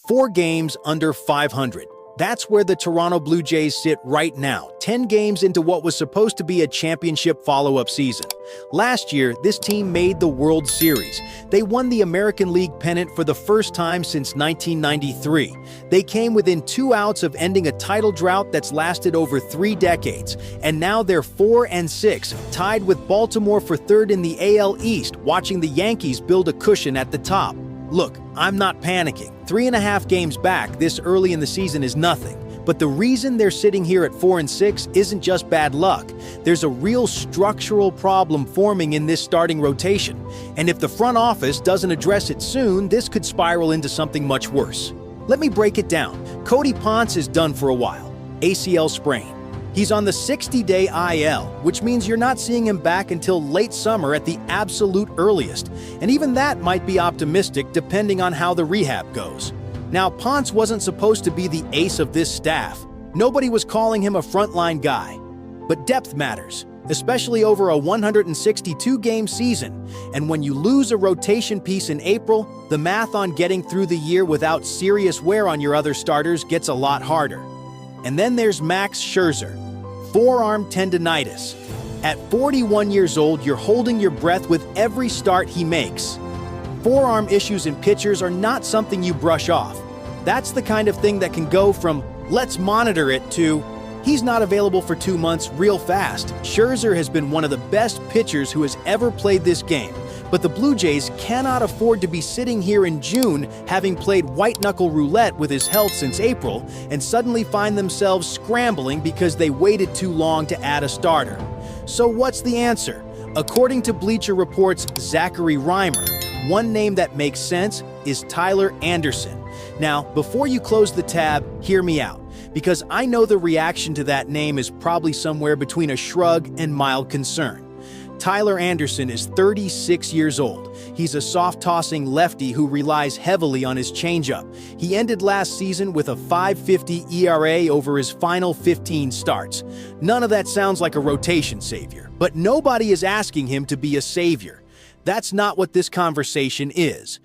4 games under 500. That's where the Toronto Blue Jays sit right now, 10 games into what was supposed to be a championship follow-up season. Last year, this team made the World Series. They won the American League pennant for the first time since 1993. They came within 2 outs of ending a title drought that's lasted over 3 decades. And now they're 4-6, tied with Baltimore for third in the AL East, watching the Yankees build a cushion at the top. Look, I'm not panicking. 3.5 games back this early in the season is nothing. But the reason they're sitting here at 4-6 isn't just bad luck. There's a real structural problem forming in this starting rotation. And if the front office doesn't address it soon, this could spiral into something much worse. Let me break it down. Cody Ponce is done for a while. ACL sprain. He's on the 60-day IL, which means you're not seeing him back until late summer at the absolute earliest. And even that might be optimistic depending on how the rehab goes. Now, Ponce wasn't supposed to be the ace of this staff. Nobody was calling him a frontline guy. But depth matters, especially over a 162-game season. And when you lose a rotation piece in April, the math on getting through the year without serious wear on your other starters gets a lot harder. And then there's Max Scherzer. Forearm tendonitis. At 41 years old, you're holding your breath with every start he makes. Forearm issues in pitchers are not something you brush off. That's the kind of thing that can go from, let's monitor it, to, he's not available for 2 months real fast. Scherzer has been one of the best pitchers who has ever played this game. But the Blue Jays cannot afford to be sitting here in June having played white-knuckle roulette with his health since April and suddenly find themselves scrambling because they waited too long to add a starter. So what's the answer? According to Bleacher Report's Zachary Reimer, one name that makes sense is Tyler Anderson. Now, before you close the tab, hear me out, because I know the reaction to that name is probably somewhere between a shrug and mild concern. Tyler Anderson is 36 years old. He's a soft-tossing lefty who relies heavily on his changeup. He ended last season with a 5.50 ERA over his final 15 starts. None of that sounds like a rotation savior, but nobody is asking him to be a savior. That's not what this conversation is.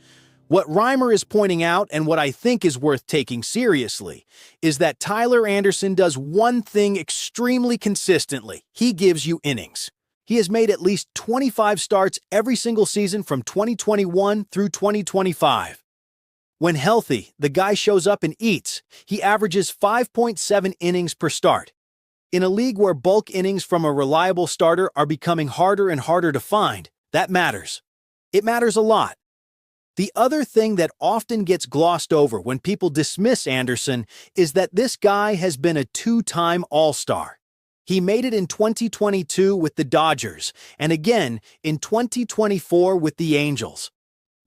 What Reimer is pointing out, and what I think is worth taking seriously, is that Tyler Anderson does one thing extremely consistently. He gives you innings. He has made at least 25 starts every single season from 2021 through 2025. When healthy, the guy shows up and eats. He averages 5.7 innings per start. In a league where bulk innings from a reliable starter are becoming harder and harder to find, that matters. It matters a lot. The other thing that often gets glossed over when people dismiss Anderson is that this guy has been a 2-time All-Star. He made it in 2022 with the Dodgers, and again in 2024 with the Angels.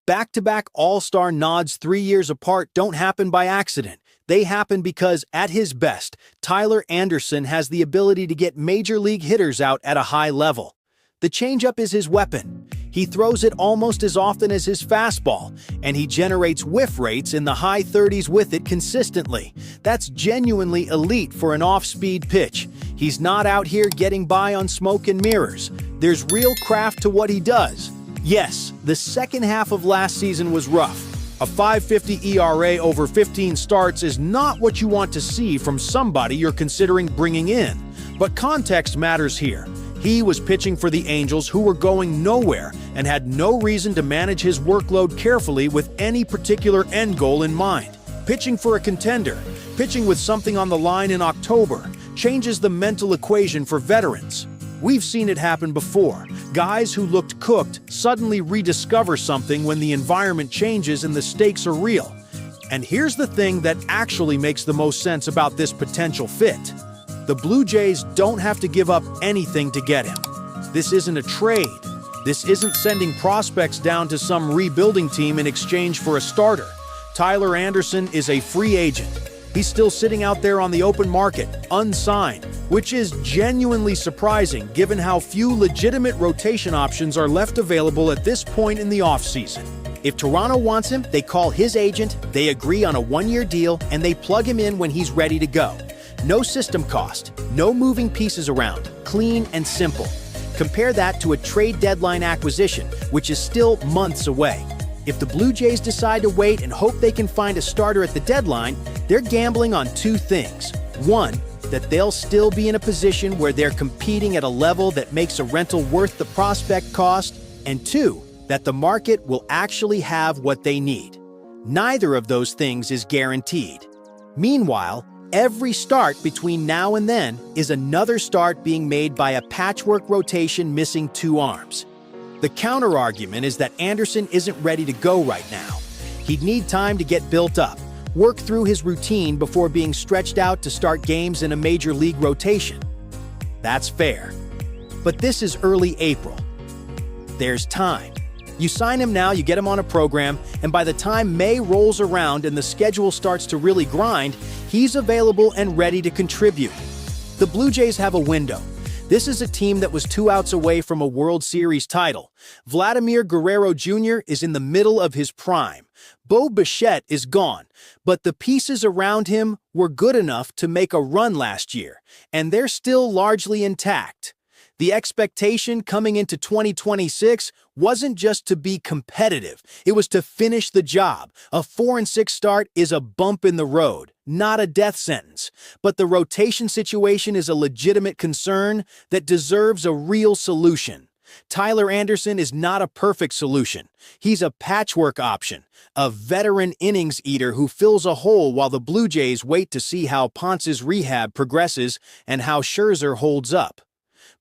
Back-to-back All-Star nods 3 years apart don't happen by accident. They happen because, at his best, Tyler Anderson has the ability to get major league hitters out at a high level. The changeup is his weapon. He throws it almost as often as his fastball, and he generates whiff rates in the high 30s with it consistently. That's genuinely elite for an off-speed pitch. He's not out here getting by on smoke and mirrors. There's real craft to what he does. Yes, the second half of last season was rough. A 5.50 ERA over 15 starts is not what you want to see from somebody you're considering bringing in. But context matters here. He was pitching for the Angels, who were going nowhere and had no reason to manage his workload carefully with any particular end goal in mind. Pitching for a contender, pitching with something on the line in October, changes the mental equation for veterans. We've seen it happen before. Guys who looked cooked suddenly rediscover something when the environment changes and the stakes are real. And here's the thing that actually makes the most sense about this potential fit. The Blue Jays don't have to give up anything to get him. This isn't a trade. This isn't sending prospects down to some rebuilding team in exchange for a starter. Tyler Anderson is a free agent. He's still sitting out there on the open market, unsigned, which is genuinely surprising given how few legitimate rotation options are left available at this point in the offseason. If Toronto wants him, they call his agent, they agree on a 1-year deal, and they plug him in when he's ready to go. No system cost, no moving pieces around, clean and simple. Compare that to a trade deadline acquisition, which is still months away. If the Blue Jays decide to wait and hope they can find a starter at the deadline, they're gambling on two things. One, that they'll still be in a position where they're competing at a level that makes a rental worth the prospect cost, and two, that the market will actually have what they need. Neither of those things is guaranteed. Meanwhile, every start between now and then is another start being made by a patchwork rotation missing two arms. The counter-argument is that Anderson isn't ready to go right now. He'd need time to get built up, work through his routine before being stretched out to start games in a major league rotation. That's fair. But this is early April. There's time. You sign him now, you get him on a program, and by the time May rolls around and the schedule starts to really grind, he's available and ready to contribute. The Blue Jays have a window. This is a team that was 2 outs away from a World Series title. Vladimir Guerrero Jr. is in the middle of his prime. Bo Bichette is gone, but the pieces around him were good enough to make a run last year, and they're still largely intact. The expectation coming into 2026 wasn't just to be competitive, it was to finish the job. A 4-6 start is a bump in the road, not a death sentence. But the rotation situation is a legitimate concern that deserves a real solution. Tyler Anderson is not a perfect solution. He's a patchwork option, a veteran innings-eater who fills a hole while the Blue Jays wait to see how Ponce's rehab progresses and how Scherzer holds up.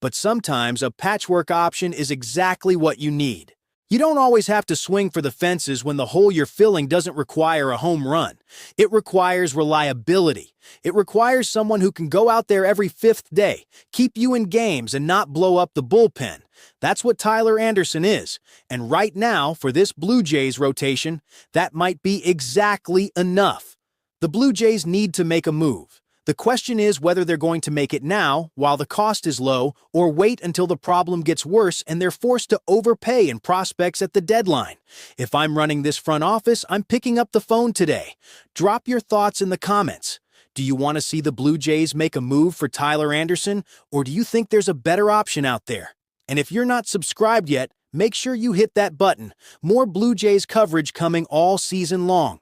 But sometimes a patchwork option is exactly what you need. You don't always have to swing for the fences when the hole you're filling doesn't require a home run. It requires reliability. It requires someone who can go out there every fifth day, keep you in games, and not blow up the bullpen. That's what Tyler Anderson is. And right now, for this Blue Jays rotation, that might be exactly enough. The Blue Jays need to make a move. The question is whether they're going to make it now, while the cost is low, or wait until the problem gets worse and they're forced to overpay in prospects at the deadline. If I'm running this front office, I'm picking up the phone today. Drop your thoughts in the comments. Do you want to see the Blue Jays make a move for Tyler Anderson, or do you think there's a better option out there? And if you're not subscribed yet, make sure you hit that button. More Blue Jays coverage coming all season long.